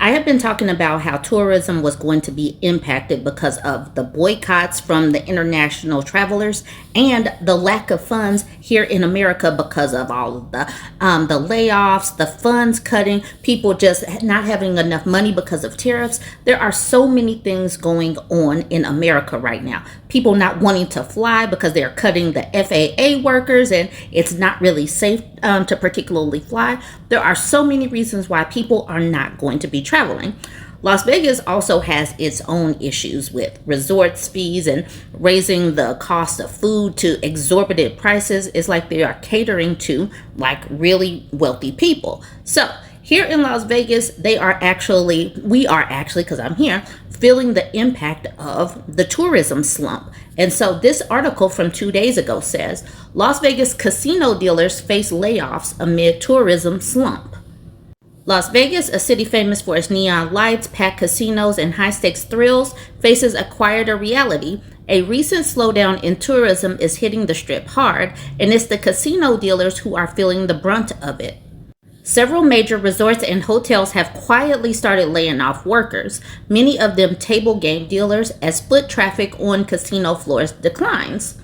I have been talking about how tourism was going to be impacted because of the boycotts from the international travelers and the lack of funds here in America because of all of the layoffs, the funds cutting, people just not having enough money because of tariffs. There are so many things going on in America right now. People not wanting to fly because they're cutting the FAA workers and it's not really safe to particularly fly. There are so many reasons why people are not going to be traveling. Las Vegas also has its own issues with resorts fees and raising the cost of food to exorbitant prices. It's like they are catering to like really wealthy people. So here in Las Vegas, we are actually, because I'm here, feeling the impact of the tourism slump. And so this article from 2 days ago says, Las Vegas casino dealers face layoffs amid tourism slump. Las Vegas, a city famous for its neon lights, packed casinos, and high-stakes thrills, faces a quieter reality. A recent slowdown in tourism is hitting the Strip hard, and it's the casino dealers who are feeling the brunt of it. Several major resorts and hotels have quietly started laying off workers, many of them table game dealers, as foot traffic on casino floors declines.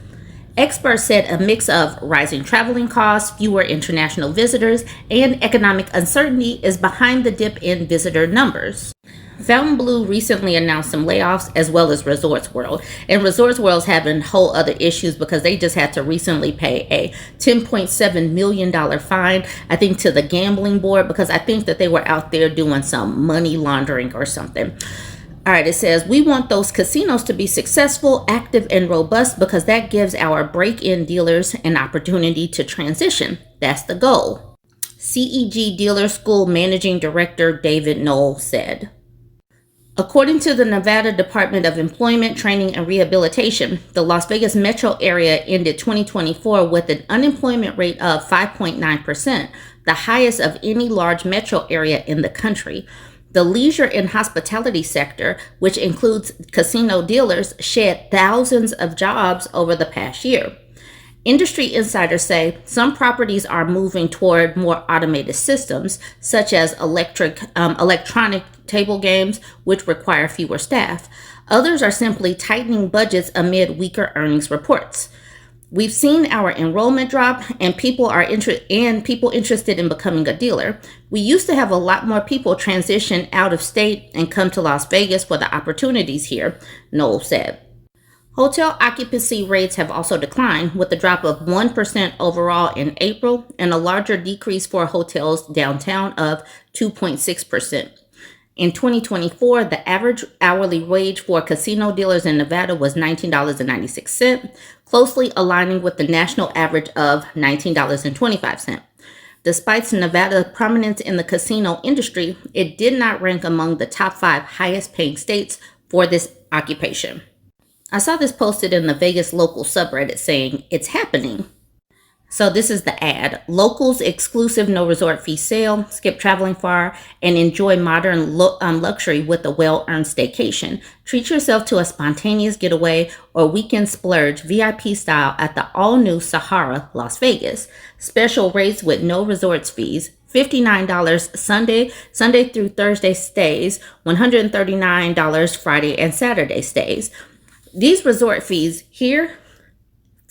Experts said a mix of rising traveling costs, fewer international visitors, and economic uncertainty is behind the dip in visitor numbers. Fontainebleau recently announced some layoffs as well as Resorts World. And Resorts World's having whole other issues because they just had to recently pay a $10.7 million fine, I think, to the gambling board because I think that they were out there doing some money laundering or something. All right, it says, we want those casinos to be successful, active, and robust because that gives our break-in dealers an opportunity to transition. That's the goal. CEG Dealer School Managing Director David Knoll said. According to the Nevada Department of Employment, Training, and Rehabilitation, the Las Vegas metro area ended 2024 with an unemployment rate of 5.9%, the highest of any large metro area in the country. The leisure and hospitality sector, which includes casino dealers, shed thousands of jobs over the past year. Industry insiders say some properties are moving toward more automated systems, such as electronic table games, which require fewer staff. Others are simply tightening budgets amid weaker earnings reports. We've seen our enrollment drop and people interested in becoming a dealer. We used to have a lot more people transition out of state and come to Las Vegas for the opportunities here, Knoll said. Hotel occupancy rates have also declined, with a drop of 1% overall in April and a larger decrease for hotels downtown of 2.6%. In 2024, the average hourly wage for casino dealers in Nevada was $19.96, closely aligning with the national average of $19.25. Despite Nevada's prominence in the casino industry, it did not rank among the top 5 highest paying states for this occupation. I saw this posted in the Vegas local subreddit saying, it's happening. So this is the ad. Locals exclusive no resort fee sale, skip traveling far, and enjoy modern luxury with a well-earned staycation. Treat yourself to a spontaneous getaway or weekend splurge VIP style at the all-new Sahara, Las Vegas. Special rates with no resorts fees. $59 Sunday through Thursday stays, $139 Friday and Saturday stays. These resort fees here,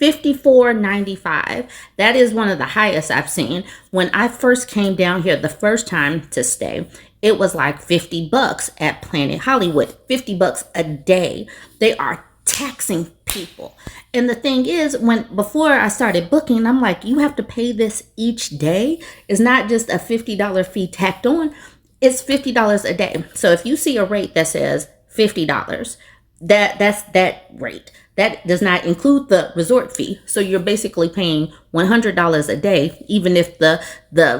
$54.95. That is one of the highest I've seen. When I first came down here the first time to stay, it was like $50 at Planet Hollywood, $50 a day. They are taxing people. And the thing is, before I started booking, I'm like, you have to pay this each day. It's not just a $50 fee tacked on. It's $50 a day. So if you see a rate that says $50, that's that rate. That does not include the resort fee. So you're basically paying $100 a day, even if the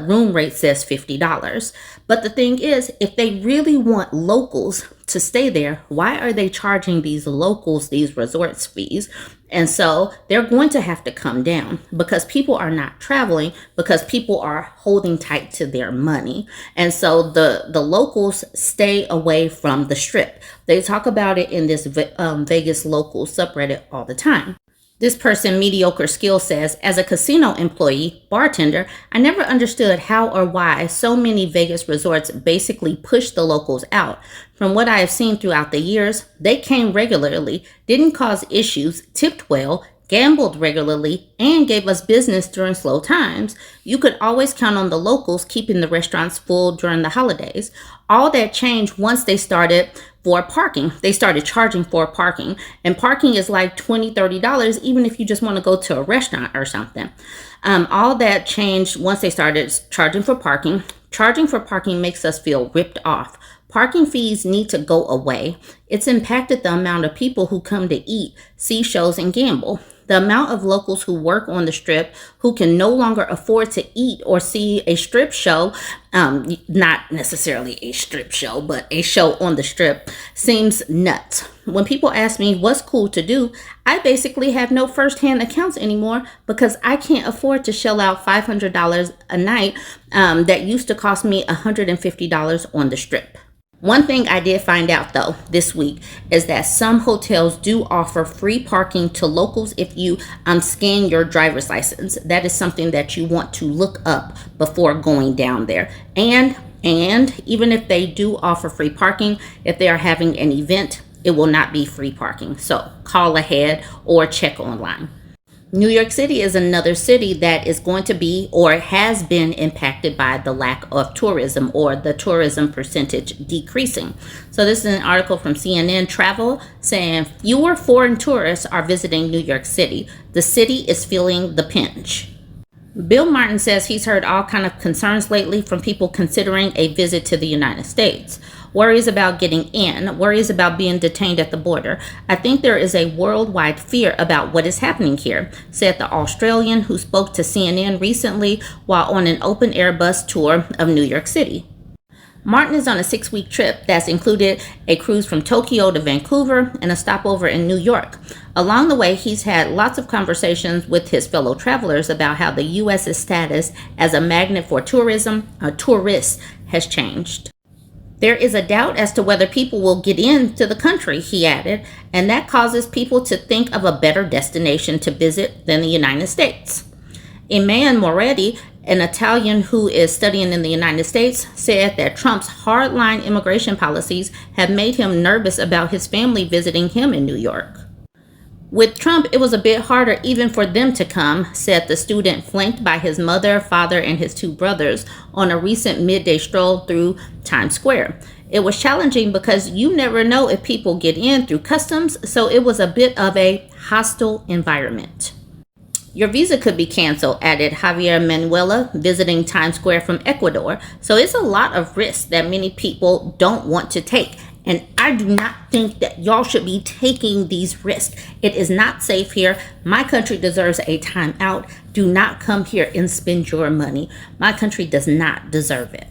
room rate says $50. But the thing is, if they really want locals to stay there, why are they charging these locals these resorts fees? And so they're going to have to come down because people are not traveling, because people are holding tight to their money. And so the locals stay away from the Strip. They talk about it in this Vegas local subreddit all the time. This person, mediocre skill, says, as a casino employee, bartender, I never understood how or why so many Vegas resorts basically push the locals out. From what I have seen throughout the years, they came regularly, didn't cause issues, tipped well, gambled regularly, and gave us business during slow times. You could always count on the locals keeping the restaurants full during the holidays. All that changed once they started for parking. They started charging for parking, and parking is like $20-$30 even if you just want to go to a restaurant or something. All that changed once they started charging for parking. Charging for parking makes us feel ripped off. Parking fees need to go away. It's impacted the amount of people who come to eat, see shows, and gamble. The amount of locals who work on the strip who can no longer afford to eat or see a strip show, not necessarily a strip show, but a show on the strip, seems nuts. When people ask me what's cool to do, I basically have no firsthand accounts anymore because I can't afford to shell out $500 a night that used to cost me $150 on the strip. One thing I did find out though this week is that some hotels do offer free parking to locals if you scan your driver's license. That is something that you want to look up before going down there. And even if they do offer free parking, if they are having an event, it will not be free parking. So call ahead or check online. New York City is another city that is going to be or has been impacted by the lack of tourism or the tourism percentage decreasing. So this is an article from CNN Travel saying fewer foreign tourists are visiting New York City. The city is feeling the pinch. Bill Martin says he's heard all kinds of concerns lately from people considering a visit to the United States. Worries about getting in, worries about being detained at the border. I think there is a worldwide fear about what is happening here, said the Australian who spoke to CNN recently while on an open-air bus tour of New York City. Martin is on a 6-week trip that's included a cruise from Tokyo to Vancouver and a stopover in New York. Along the way, he's had lots of conversations with his fellow travelers about how the U.S.'s status as a magnet for tourism, tourists, has changed. There is a doubt as to whether people will get into the country, he added, and that causes people to think of a better destination to visit than the United States. Iman Moretti, an Italian who is studying in the United States, said that Trump's hardline immigration policies have made him nervous about his family visiting him in New York. With Trump, it was a bit harder even for them to come, said the student flanked by his mother, father, and his 2 brothers on a recent midday stroll through Times Square. It was challenging because you never know if people get in through customs, so it was a bit of a hostile environment. Your visa could be canceled, added Javier Manuela, visiting Times Square from Ecuador. So it's a lot of risk that many people don't want to take. And I do not think that y'all should be taking these risks. It is not safe here. My country deserves a time out. Do not come here and spend your money. My country does not deserve it.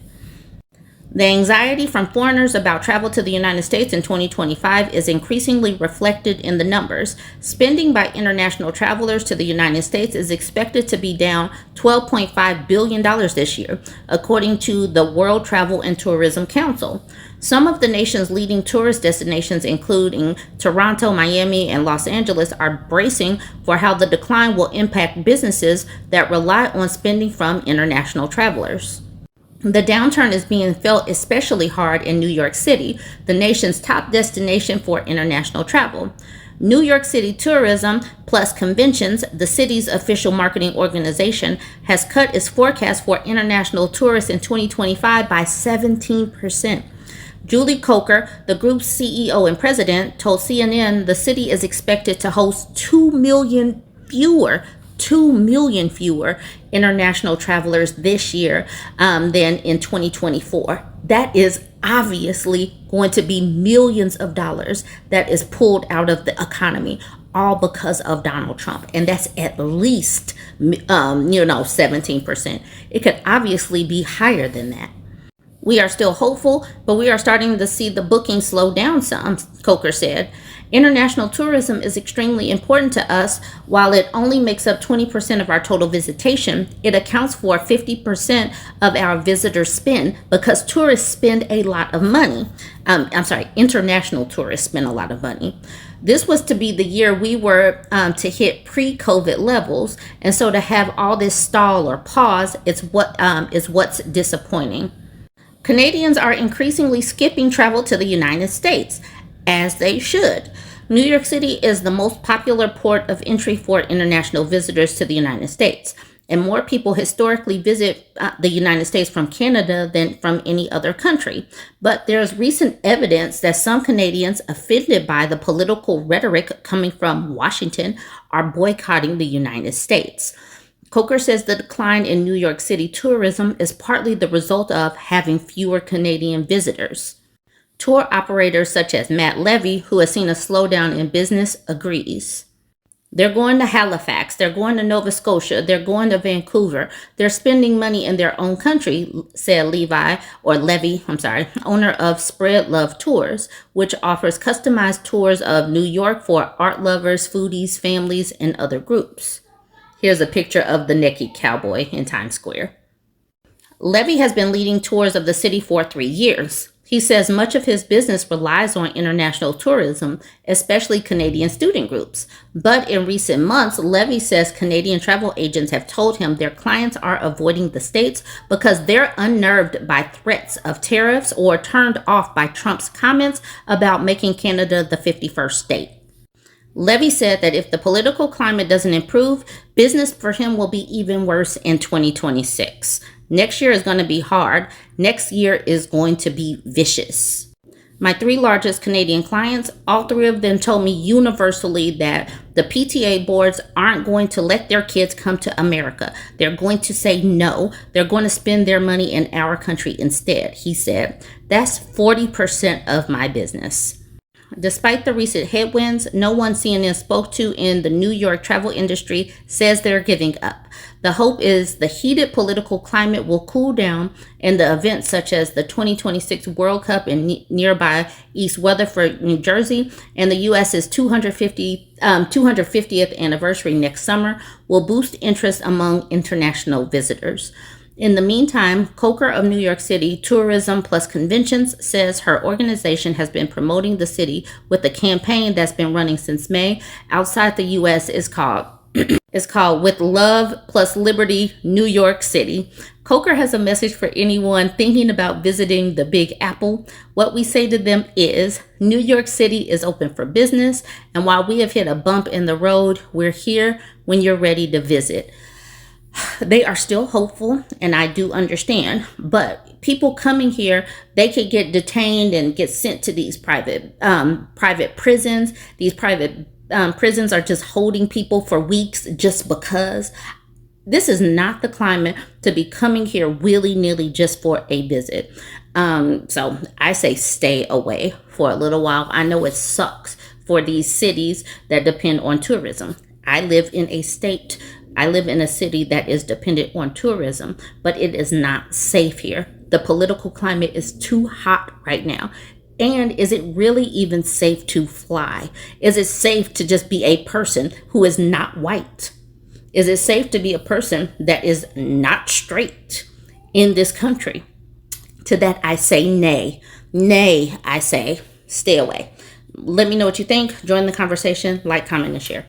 The anxiety from foreigners about travel to the United States in 2025 is increasingly reflected in the numbers. Spending by international travelers to the United States is expected to be down $12.5 billion this year, according to the World Travel and Tourism Council. Some of the nation's leading tourist destinations, including Toronto, Miami, and Los Angeles, are bracing for how the decline will impact businesses that rely on spending from international travelers. The downturn is being felt especially hard in New York City, the nation's top destination for international travel. New York City Tourism Plus Conventions, the city's official marketing organization, has cut its forecast for international tourists in 2025 by 17%. Julie Coker, the group's CEO and president, told CNN the city is expected to host 2 million fewer international travelers this year than in 2024. That is obviously going to be millions of dollars that is pulled out of the economy, all because of Donald Trump. And that's at least, 17%. It could obviously be higher than that. We are still hopeful, but we are starting to see the booking slow down some, Coker said. International tourism is extremely important to us. While it only makes up 20% of our total visitation, it accounts for 50% of our visitor spend because tourists spend a lot of money. International tourists spend a lot of money. This was to be the year we were to hit pre-COVID levels, and so to have all this stall or pause, is what's disappointing. Canadians are increasingly skipping travel to the United States, as they should. New York City is the most popular port of entry for international visitors to the United States, and more people historically visit the United States from Canada than from any other country. But there's recent evidence that some Canadians offended by the political rhetoric coming from Washington are boycotting the United States. Coker says the decline in New York City tourism is partly the result of having fewer Canadian visitors. Tour operators such as Matt Levy, who has seen a slowdown in business, agrees. They're going to Halifax, they're going to Nova Scotia, they're going to Vancouver. They're spending money in their own country, said Levy, owner of Spread Love Tours, which offers customized tours of New York for art lovers, foodies, families, and other groups. Here's a picture of the naked cowboy in Times Square. Levy has been leading tours of the city for 3 years. He says much of his business relies on international tourism, especially Canadian student groups. But in recent months, Levy says Canadian travel agents have told him their clients are avoiding the States because they're unnerved by threats of tariffs or turned off by Trump's comments about making Canada the 51st state. Levy said that if the political climate doesn't improve, business for him will be even worse in 2026. Next year is going to be hard. Next year is going to be vicious. My 3 largest Canadian clients, all 3 of them told me universally that the PTA boards aren't going to let their kids come to America. They're going to say no. They're going to spend their money in our country instead. He said, that's 40% of my business. Despite the recent headwinds, no one CNN spoke to in the New York travel industry says they're giving up. The hope is the heated political climate will cool down and the events such as the 2026 World Cup in nearby East Weatherford, New Jersey, and the U.S.'s 250th anniversary next summer will boost interest among international visitors. In the meantime, Coker of New York City Tourism Plus Conventions says her organization has been promoting the city with a campaign that's been running since May. Outside the U.S. is called With Love Plus Liberty New York City. Coker has a message for anyone thinking about visiting the Big Apple. What we say to them is, New York City is open for business, and while we have hit a bump in the road, we're here when you're ready to visit. They are still hopeful, and I do understand, but people coming here, they could get detained and get sent to these private prisons. These private prisons are just holding people for weeks just because. This is not the climate to be coming here willy-nilly just for a visit. So I say stay away for a little while. I know it sucks for these cities that depend on tourism. I live in a city that is dependent on tourism, but it is not safe here. The political climate is too hot right now. And is it really even safe to fly? Is it safe to just be a person who is not white? Is it safe to be a person that is not straight in this country? To that I say nay. Nay, I say stay away. Let me know what you think. Join the conversation, like, comment, and share.